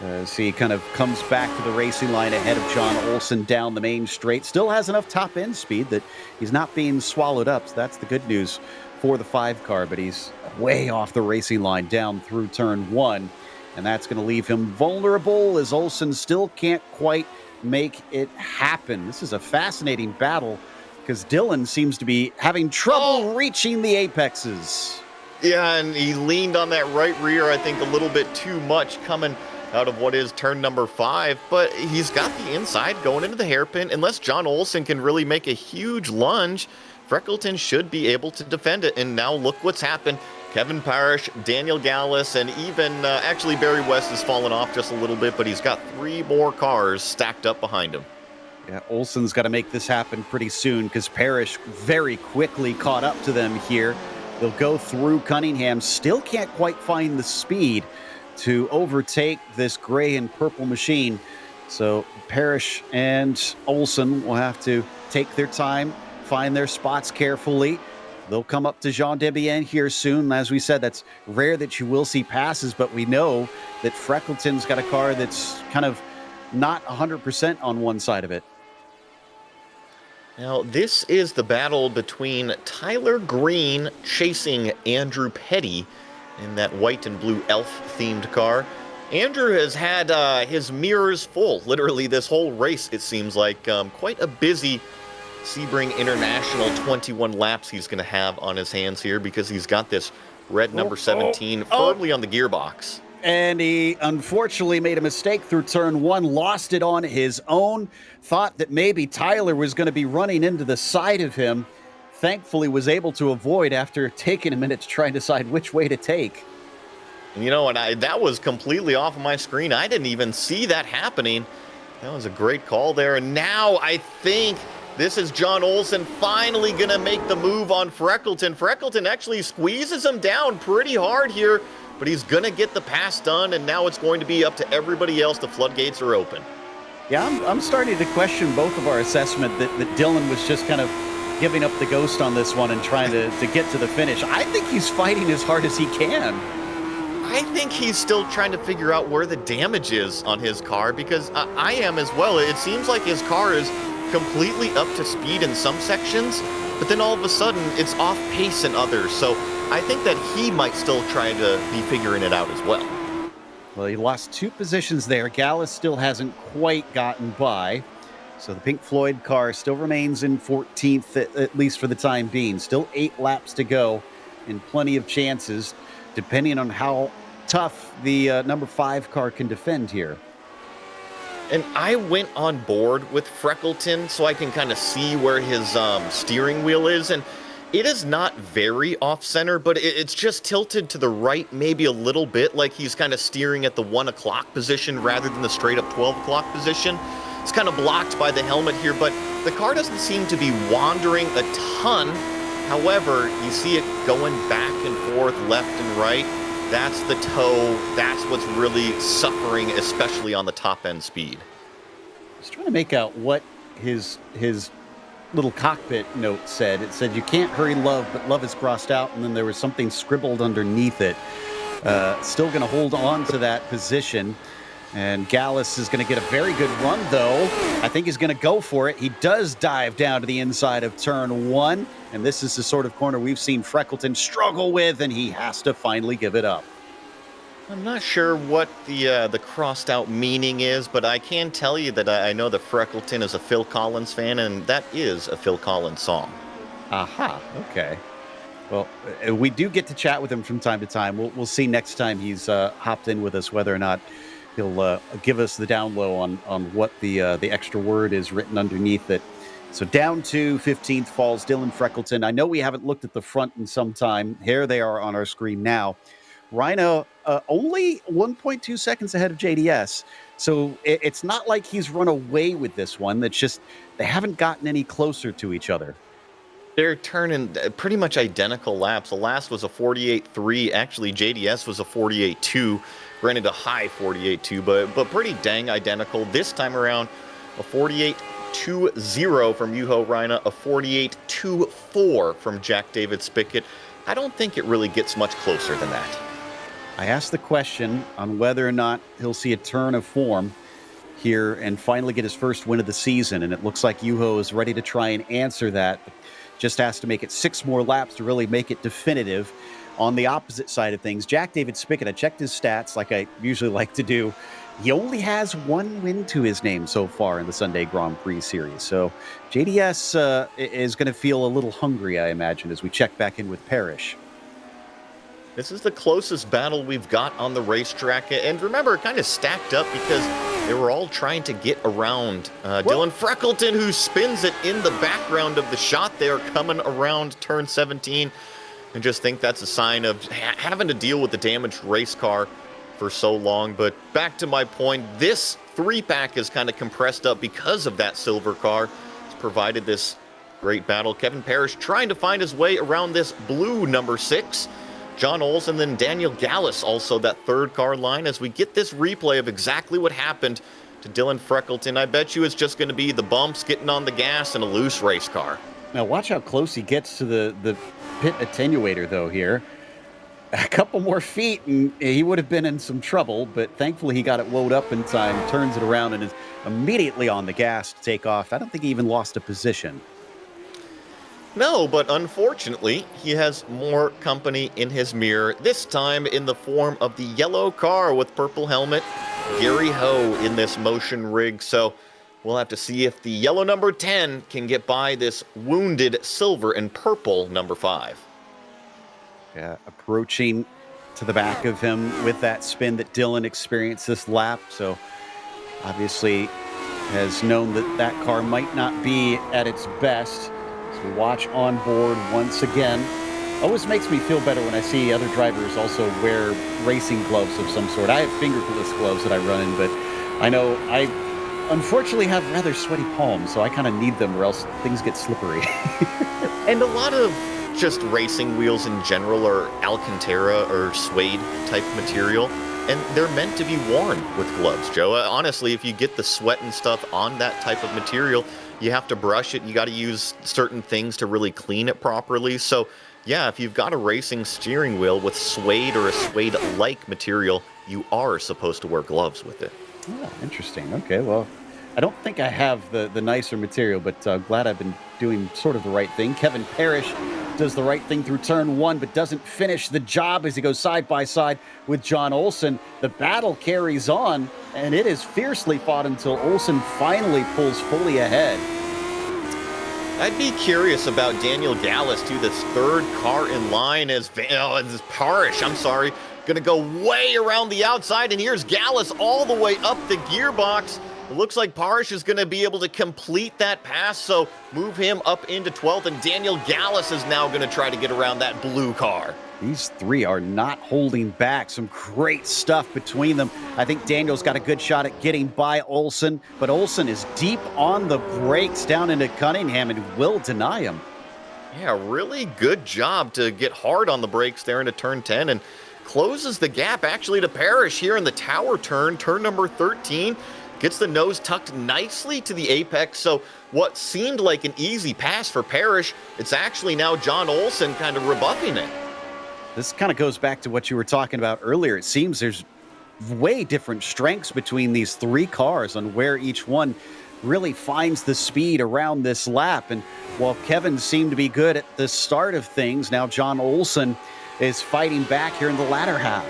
As he kind of comes back to the racing line ahead of John Olsen down the main straight. Still has enough top end speed that he's not being swallowed up. So that's the good news for the 5 car, but he's way off the racing line down through turn 1. And that's going to leave him vulnerable, as Olsen still can't quite make it happen. This is a fascinating battle, because Dylan seems to be having trouble reaching the apexes. Yeah, and he leaned on that right rear, I think, a little bit too much coming out of what is turn number 5, but he's got the inside going into the hairpin. Unless John Olsen can really make a huge lunge, Freckleton should be able to defend it. And now look what's happened. Kevin Parrish, Daniel Gallus, and even actually Barry West has fallen off just a little bit, but he's got 3 more cars stacked up behind him. Yeah, Olsen's got to make this happen pretty soon, because Parrish very quickly caught up to them here. They'll go through Cunningham, still can't quite find the speed to overtake this gray and purple machine. So Parrish and Olsen will have to take their time, find their spots carefully. They'll come up to Jean Debian here soon. As we said, that's rare that you will see passes, but we know that Freckleton's got a car that's kind of not 100% on one side of it. Now, this is the battle between Tyler Green chasing Andrew Petty in that white and blue elf-themed car. Andrew has had his mirrors full, literally this whole race, it seems like. Quite a busy Sebring International 21 laps he's going to have on his hands here because he's got this red number 17 firmly on the gearbox. And he unfortunately made a mistake through turn one, lost it on his own, thought that maybe Tyler was going to be running into the side of him. Thankfully was able to avoid after taking a minute to try and decide which way to take. You know, and that was completely off of my screen. I didn't even see that happening. That was a great call there. And now I think this is John Olsen finally going to make the move on Freckleton. Freckleton actually squeezes him down pretty hard here, but he's going to get the pass done, and now it's going to be up to everybody else. The floodgates are open. Yeah, I'm starting to question both of our assessment that Dylan was just kind of giving up the ghost on this one and trying to get to the finish. I think he's fighting as hard as he can. I think he's still trying to figure out where the damage is on his car, because I am as well. It seems like his car is completely up to speed in some sections, but then all of a sudden it's off pace in others. So I think that he might still try to be figuring it out as well. Well, he lost 2 positions there. Gallus still hasn't quite gotten by. So the Pink Floyd car still remains in 14th, at least for the time being. Still 8 laps to go and plenty of chances, depending on how tough the number 5 car can defend here. And I went on board with Freckleton so I can kind of see where his steering wheel is. And it is not very off-center, but it's just tilted to the right maybe a little bit, like he's kind of steering at the 1 o'clock position rather than the straight-up 12 o'clock position. It's kind of blocked by the helmet here, but the car doesn't seem to be wandering a ton. However, you see it going back and forth, left and right. That's the toe. That's what's really suffering, especially on the top-end speed. I was trying to make out what his little cockpit note said. It said, "You can't hurry love, but love is crossed out," and then there was something scribbled underneath it. Still going to hold on to that position. And Gallus is going to get a very good run, though. I think he's going to go for it. He does dive down to the inside of turn 1. And this is the sort of corner we've seen Freckleton struggle with, and he has to finally give it up. I'm not sure what the crossed out meaning is, but I can tell you that I know that Freckleton is a Phil Collins fan, and that is a Phil Collins song. Aha, okay. Well, we do get to chat with him from time to time. We'll see next time he's hopped in with us whether or not he'll give us the down low on what the extra word is written underneath it. So down to 15th falls Dylan Freckleton. I know we haven't looked at the front in some time. Here they are on our screen now. Rhino only 1.2 seconds ahead of JDS. So it's not like he's run away with this one. That's just they haven't gotten any closer to each other. They're turning pretty much identical laps. The last was a 48.3. Actually, JDS was a 48.2. Granted, a high 48.2, but pretty dang identical. This time around, a 48.20 from Yuho Reina, a 48.24 from Jack David Spickett. I don't think it really gets much closer than that. I asked the question on whether or not he'll see a turn of form here and finally get his first win of the season, and it looks like Yuho is ready to try and answer that. Just has to make it 6 more laps to really make it definitive. On the opposite side of things, Jack David Spickett, I checked his stats like I usually like to do. He only has 1 win to his name so far in the Sunday Grand Prix series. So JDS is going to feel a little hungry, I imagine, as we check back in with Parrish. This is the closest battle we've got on the racetrack. And remember, it kind of stacked up because they were all trying to get around Dylan Freckleton, who spins it in the background of the shot there, coming around turn 17. And just think that's a sign of having to deal with the damaged race car for so long. But back to my point, this 3-pack is kind of compressed up because of that silver car. It's provided this great battle. Kevin Parrish trying to find his way around this blue number 6. John Olsen, then Daniel Gallus, also that 3rd car line, as we get this replay of exactly what happened to Dylan Freckleton. I bet you it's just going to be the bumps, getting on the gas, and a loose race car. Now watch how close he gets to the pit attenuator, though, here. A couple more feet, and he would have been in some trouble, but thankfully he got it wound up in time, turns it around, and is immediately on the gas to take off. I don't think he even lost a position. No, but unfortunately, he has more company in his mirror, this time in the form of the yellow car with purple helmet, Gary Ho in this motion rig. So we'll have to see if the yellow number 10 can get by this wounded silver and purple number 5. Yeah, approaching to the back of him with that spin that Dylan experienced this lap. So obviously has known that that car might not be at its best. So watch on board once again. Always makes me feel better when I see other drivers also wear racing gloves of some sort. I have fingerless gloves that I run in, but I know I unfortunately have rather sweaty palms, so I kind of need them or else things get slippery. And a lot of just racing wheels in general are Alcantara or suede type material, and they're meant to be worn with gloves, Joe. Honestly, if you get the sweat and stuff on that type of material, you have to brush it. You got to use certain things to really clean it properly. So yeah, if you've got a racing steering wheel with suede or a suede-like material, you are supposed to wear gloves with it. Oh, interesting. Okay, well, I don't think I have the nicer material, but glad I've been doing sort of the right thing. Kevin Parrish does the right thing through turn 1, but doesn't finish the job as he goes side by side with John Olsen. The battle carries on, and it is fiercely fought until Olsen finally pulls fully ahead. I'd be curious about Daniel Gallus, too, this third car in line as Parrish, going to go way around the outside, and here's Gallus all the way up the gearbox. It looks like Parrish is going to be able to complete that pass, so move him up into 12th, and Daniel Gallus is now going to try to get around that blue car. These three are not holding back. Some great stuff between them. I think Daniel's got a good shot at getting by Olsen, but Olsen is deep on the brakes down into Cunningham and will deny him. Yeah, really good job to get hard on the brakes there into turn 10 and closes the gap actually to Parrish here in the tower turn number 13. Gets the nose tucked nicely to the apex, so what seemed like an easy pass for Parrish, it's actually now John Olsen kind of rebuffing it. This kind of goes back to what you were talking about earlier. It seems there's way different strengths between these three cars on where each one really finds the speed around this lap. And while Kevin seemed to be good at the start of things, now John Olsen is fighting back here in the latter half.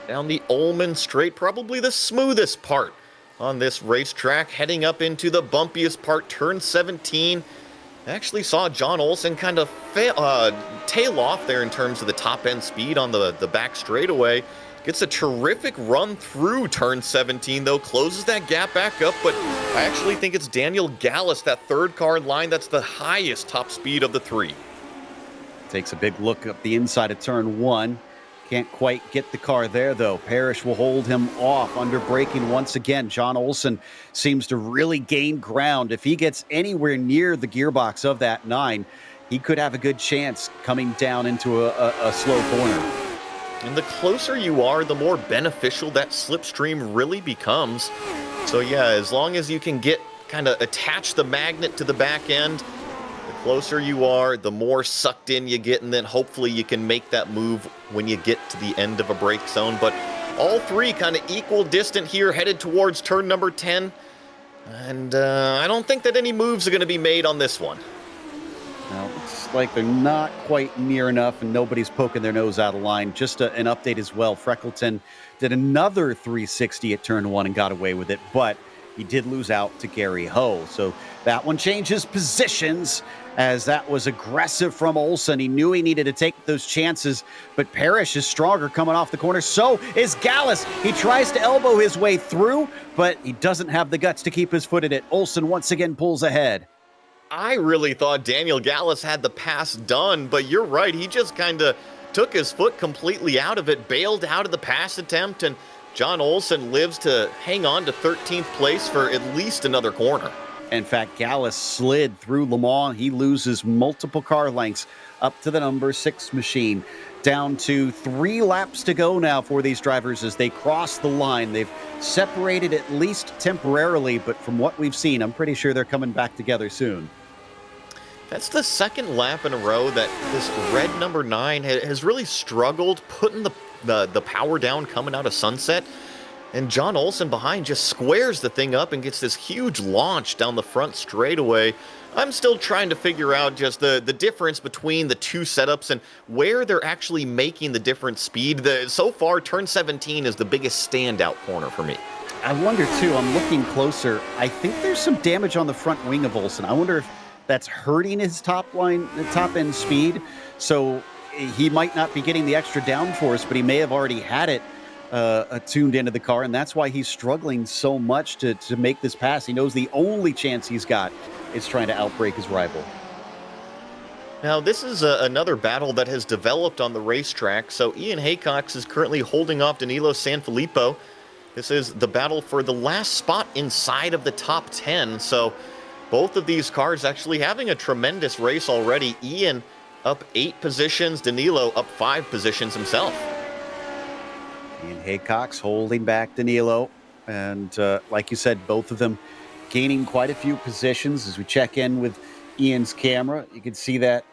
Down the Ullman Straight, probably the smoothest part on this racetrack, heading up into the bumpiest part, turn 17. I actually saw John Olsen kind of tail off there in terms of the top-end speed on the back straightaway. Gets a terrific run through turn 17, though, closes that gap back up, but I actually think it's Daniel Gallus, that third car in line, that's the highest top speed of the three. Takes a big look up the inside of turn 1. Can't quite get the car there, though. Parrish will hold him off under braking once again. John Olsen seems to really gain ground. If he gets anywhere near the gearbox of that 9, he could have a good chance coming down into a slow corner. And the closer you are, the more beneficial that slipstream really becomes. So yeah, as long as you can get kind of attach the magnet to the back end, the closer you are, the more sucked in you get, and then hopefully you can make that move when you get to the end of a brake zone. But all three kind of equal distant here, headed towards turn number 10. And I don't think that any moves are going to be made on this one. Now, it's like they're not quite near enough, and nobody's poking their nose out of line. Just an update as well. Freckleton did another 360 at turn 1 and got away with it, but he did lose out to Gary Ho. So that one changes positions, as that was aggressive from Olsen. He knew he needed to take those chances, but Parrish is stronger coming off the corner. So is Gallus. He tries to elbow his way through, but he doesn't have the guts to keep his foot in it. Olsen once again pulls ahead. I really thought Daniel Gallus had the pass done, but you're right. He just kind of took his foot completely out of it, bailed out of the pass attempt, and John Olsen lives to hang on to 13th place for at least another corner. In fact, Gallus slid through Le Mans. He loses multiple car lengths up to the number 6 machine. Down to 3 laps to go now for these drivers as they cross the line. They've separated at least temporarily, but from what we've seen, I'm pretty sure they're coming back together soon. That's the second lap in a row that this red number 9 has really struggled putting the power down coming out of Sunset. And John Olsen behind just squares the thing up and gets this huge launch down the front straightaway. I'm still trying to figure out just the difference between the two setups and where they're actually making the different speed. So far, turn 17 is the biggest standout corner for me. I wonder, too, I'm looking closer. I think there's some damage on the front wing of Olsen. I wonder if that's hurting his top end speed. So he might not be getting the extra downforce, but he may have already had it tuned into the car, and that's why he's struggling so much to make this pass. He knows the only chance he's got is trying to outbrake his rival. Now, this is another battle that has developed on the racetrack. So Ian Haycox is currently holding off Danilo Sanfilippo. This is the battle for the last spot inside of the top 10. So both of these cars actually having a tremendous race already. Ian up 8 positions, Danilo up 5 positions himself. Ian Haycox holding back Danilo. And like you said, both of them gaining quite a few positions. As we check in with Ian's camera, you can see that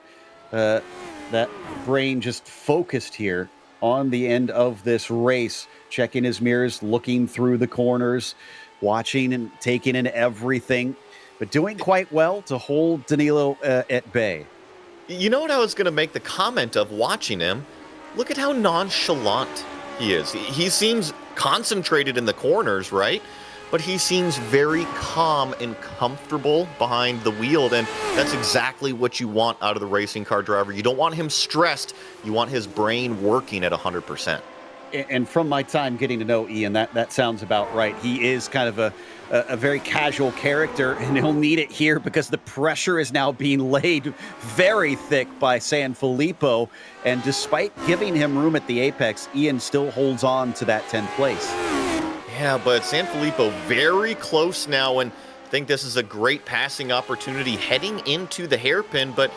that brain just focused here on the end of this race, checking his mirrors, looking through the corners, watching and taking in everything, but doing quite well to hold Danilo at bay. You know what I was going to make the comment of watching him? Look at how nonchalant he is. He seems concentrated in the corners, right? But he seems very calm and comfortable behind the wheel, and that's exactly what you want out of the racing car driver. You don't want him stressed. You want his brain working at 100%. And from my time getting to know Ian, that sounds about right. He is kind of a very casual character, and he'll need it here because the pressure is now being laid very thick by Sanfilippo. And despite giving him room at the apex, Ian still holds on to that 10th place. Yeah, but Sanfilippo very close now, and I think this is a great passing opportunity heading into the hairpin, but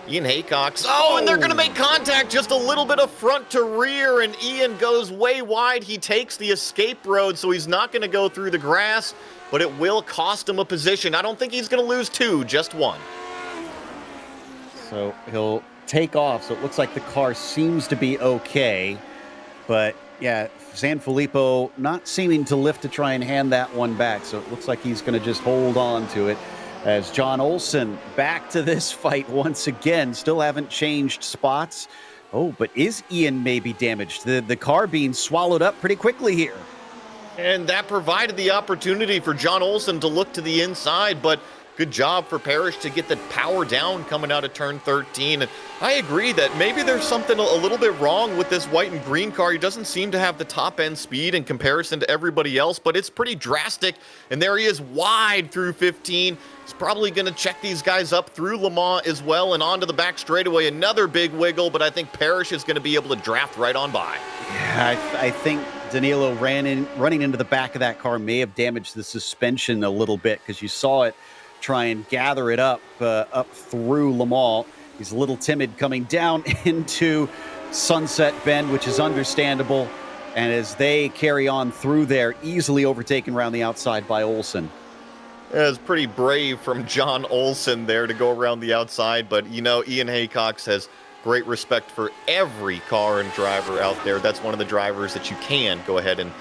Ian Haycox, and they're going to make contact, just a little bit of front to rear, and Ian goes way wide. He takes the escape road, so he's not going to go through the grass, but it will cost him a position. I don't think he's going to lose 2, just 1. So he'll take off, so it looks like the car seems to be okay, but yeah, Sanfilippo not seeming to lift to try and hand that one back, so it looks like he's going to just hold on to it. As John Olsen back to this fight once again, still haven't changed spots. Oh, but is Ian maybe damaged? The car being swallowed up pretty quickly here. And that provided the opportunity for John Olsen to look to the inside, but good job for Parrish to get the power down coming out of turn 13. And I agree that maybe there's something a little bit wrong with this white and green car. He doesn't seem to have the top end speed in comparison to everybody else, but it's pretty drastic. And there he is wide through 15. He's probably going to check these guys up through Le Mans as well and onto the back straightaway. Another big wiggle, but I think Parrish is going to be able to draft right on by. Yeah, I think Danilo running into the back of that car may have damaged the suspension a little bit, because you saw it try and gather it up through Le Mans. He's a little timid coming down into Sunset Bend, which is understandable. And as they carry on through there, easily overtaken around the outside by Olsen. It was pretty brave from John Olsen there to go around the outside, but you know, Ian Haycox has great respect for every car and driver out there. That's one of the drivers that you can go ahead and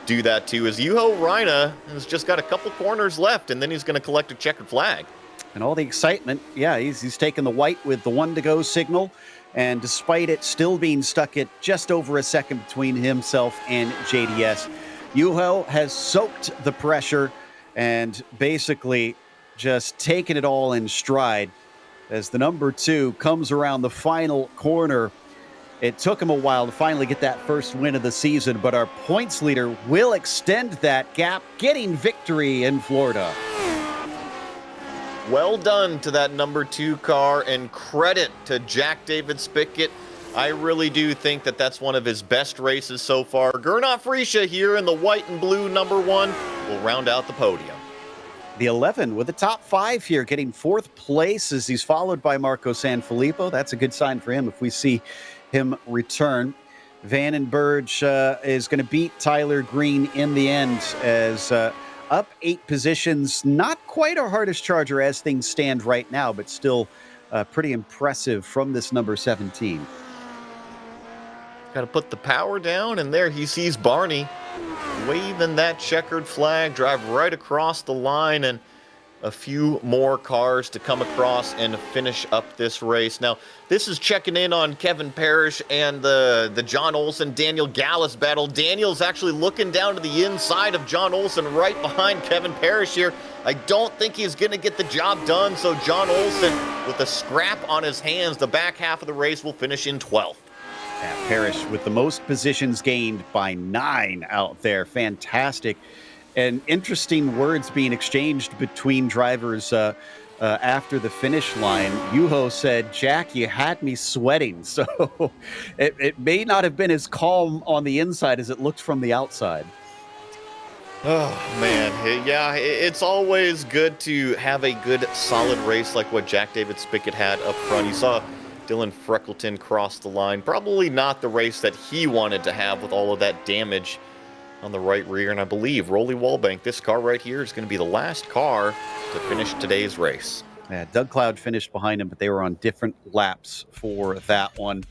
do that to. As Juho Raina has just got a couple corners left, and then he's going to collect a checkered flag. And all the excitement, yeah, he's taking the white with the 1 to go signal. And despite it still being stuck at just over a second between himself and JDS, Juho has soaked the pressure and basically just taken it all in stride as the number 2 comes around the final corner. It took him a while to finally get that first win of the season, but our points leader will extend that gap, getting victory in Florida. Well done to that number 2 car, and credit to Jack David Spickett. I really do think that that's one of his best races so far. Gernot Frisha here in the white and blue number 1 will round out the podium. The 11 with the top 5 here, getting 4th place as he's followed by Marco Sanfilippo. That's a good sign for him if we see him return. Vandenberg is going to beat Tyler Green in the end as up 8 positions. Not quite our hardest charger as things stand right now, but still pretty impressive from this number 17. Got to put the power down, and there he sees Barney waving that checkered flag, drive right across the line, and a few more cars to come across and finish up this race. Now, this is checking in on Kevin Parrish and the John Olsen, Daniel Gallus battle. Daniel's actually looking down to the inside of John Olsen right behind Kevin Parrish here. I don't think he's going to get the job done, so John Olsen, with a scrap on his hands, the back half of the race will finish in 12th. Yeah, Parrish with the most positions gained by 9 out there. Fantastic. And interesting words being exchanged between drivers after the finish line. Yuho said, "Jack, you had me sweating." So it may not have been as calm on the inside as it looked from the outside. Oh, man. Yeah, it's always good to have a good, solid race like what Jack David Spickett had up front. You saw Dylan Freckleton cross the line. Probably not the race that he wanted to have with all of that damage on the right rear. And I believe Rolly Wallbank, this car right here, is going to be the last car to finish today's race. Yeah, Doug Cloud finished behind him, but they were on different laps for that one.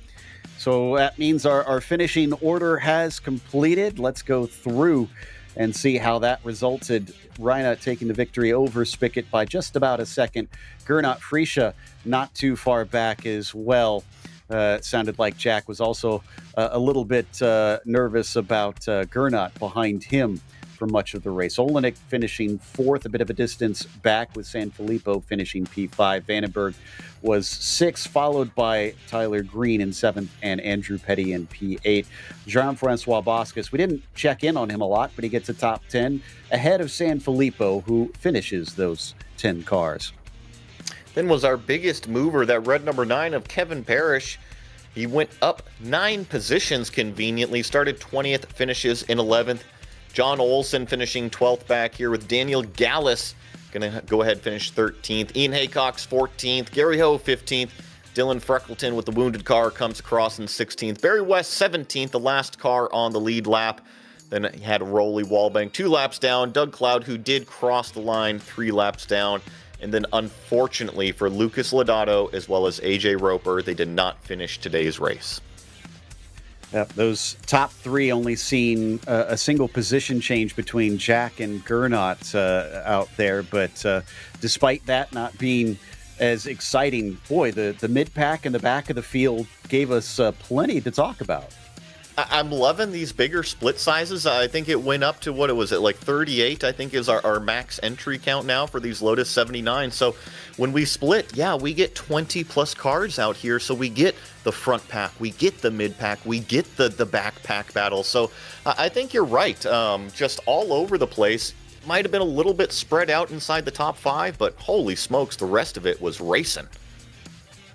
So that means our finishing order has completed. Let's go through and see how that resulted. Reina taking the victory over Spickett by just about a second. Gernot Friesche not too far back as well. It sounded like Jack was also a little bit nervous about Gernot behind him for much of the race. Olenek finishing 4th, a bit of a distance back, with Sanfilippo finishing P5. Vandenberg was 6th, followed by Tyler Green in 7th and Andrew Petty in P8. Jean-Francois Boscus, we didn't check in on him a lot, but he gets a top 10 ahead of Sanfilippo, who finishes those 10 cars. Then was our biggest mover, that red number 9 of Kevin Parrish. He went up 9 positions conveniently, started 20th, finishes in 11th. John Olsen finishing 12th back here, with Daniel Gallus going to go ahead and finish 13th. Ian Haycock's 14th. Gary Ho 15th. Dylan Freckleton with the wounded car comes across in 16th. Barry West 17th, the last car on the lead lap. Then he had Rolly Wallbank 2 laps down. Doug Cloud, who did cross the line, 3 laps down. And then, unfortunately, for Lucas Lodato as well as AJ Roper, they did not finish today's race. Yep, those top 3 only seen a single position change between Jack and Gernot out there. But despite that not being as exciting, boy, the mid-pack and the back of the field gave us plenty to talk about. I'm loving these bigger split sizes. I think it went up to, what was it, like 38, I think is our max entry count now for these Lotus 79. So when we split, yeah, we get 20 plus cars out here. So we get the front pack, we get the mid pack, we get the back pack battle. So I think you're right. Just all over the place. Might have been a little bit spread out inside the top 5, but holy smokes, the rest of it was racing.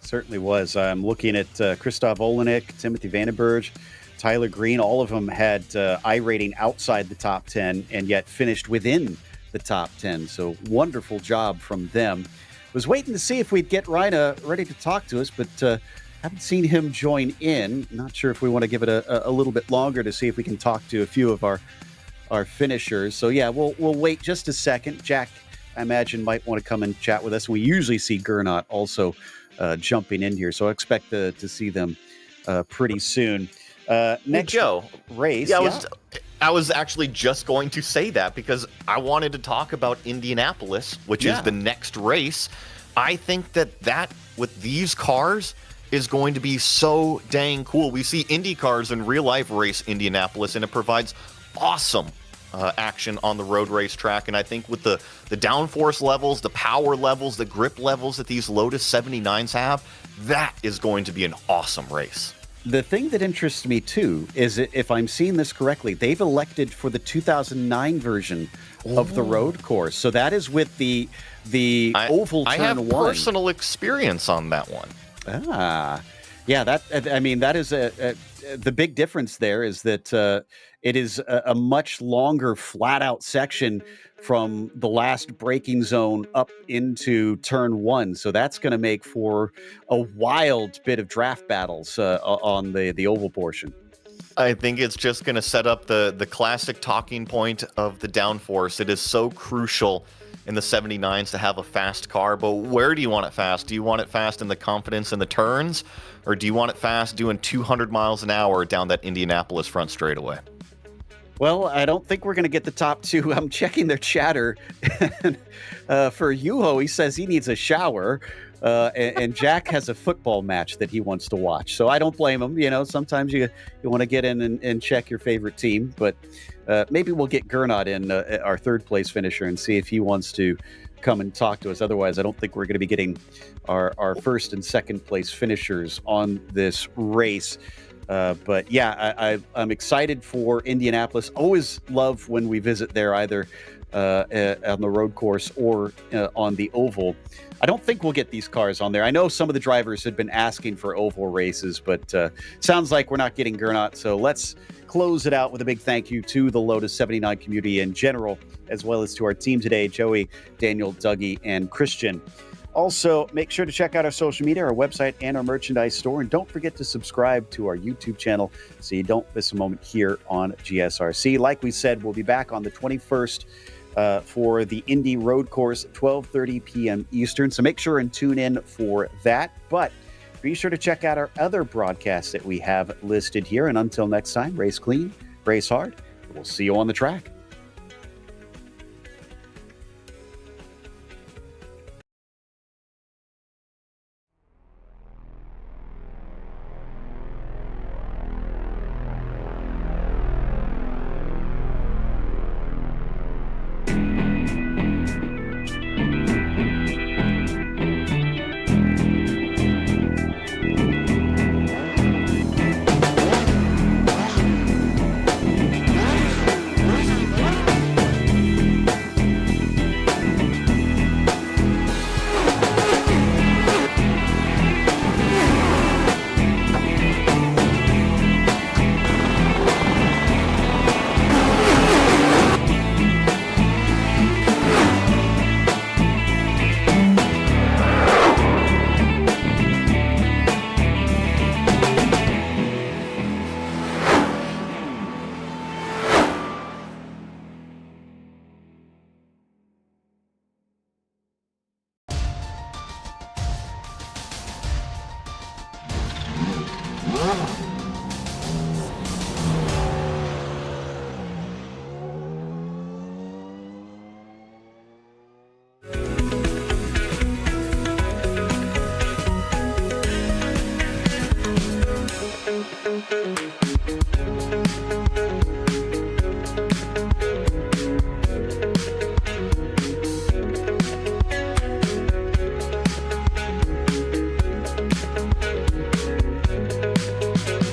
Certainly was. I'm looking at Christoph Olenek, Timothy Vandenberg, Tyler Green. All of them had iRating outside the top 10 and yet finished within the top 10. So wonderful job from them. Was waiting to see if we'd get Reina ready to talk to us, but haven't seen him join in. Not sure if we want to give it a little bit longer to see if we can talk to a few of our finishers. So yeah, we'll wait just a second. Jack, I imagine, might want to come and chat with us. We usually see Gernot also jumping in here, so I expect to see them pretty soon. Next Joe, race. Yeah, I was actually just going to say that because I wanted to talk about Indianapolis, which is the next race. I think that with these cars is going to be so dang cool. We see Indy cars in real life race Indianapolis, and it provides awesome action on the road race track. And I think with the downforce levels, the power levels, the grip levels that these Lotus 79s have, that is going to be an awesome race. The thing that interests me, too, is if I'm seeing this correctly, they've elected for the 2009 version of the road course. So that is with the oval turn 1. I have personal experience on that one. Yeah, that is the big difference there is that it is a much longer flat-out section from the last braking zone up into turn 1. So that's going to make for a wild bit of draft battles on the oval portion. I think it's just going to set up the classic talking point of the downforce. It is so crucial in the 79s to have a fast car, but where do you want it fast? Do you want it fast in the confidence in the turns, or do you want it fast doing 200 miles an hour down that Indianapolis front straightaway? Well, I don't think we're going to get the top two. I'm checking their chatter. For Yuho, he says he needs a shower. And Jack has a football match that he wants to watch. So I don't blame him. You know, sometimes you want to get in and check your favorite team. But maybe we'll get Gernot in, our third place finisher, and see if he wants to come and talk to us. Otherwise, I don't think we're going to be getting our first and second place finishers on this race. But yeah, I'm excited for Indianapolis. Always love when we visit there, either on the road course or on the oval. I don't think we'll get these cars on there. I know some of the drivers had been asking for oval races, but sounds like we're not getting Gernot. So let's close it out with a big thank you to the Lotus 79 community in general, as well as to our team today, Joey, Daniel, Dougie, and Christian. Also, make sure to check out our social media, our website, and our merchandise store. And don't forget to subscribe to our YouTube channel so you don't miss a moment here on GSRC. Like we said, we'll be back on the 21st for the Indy Road Course at 12:30 p.m. Eastern. So make sure and tune in for that. But be sure to check out our other broadcasts that we have listed here. And until next time, race clean, race hard. We'll see you on the track. Wow.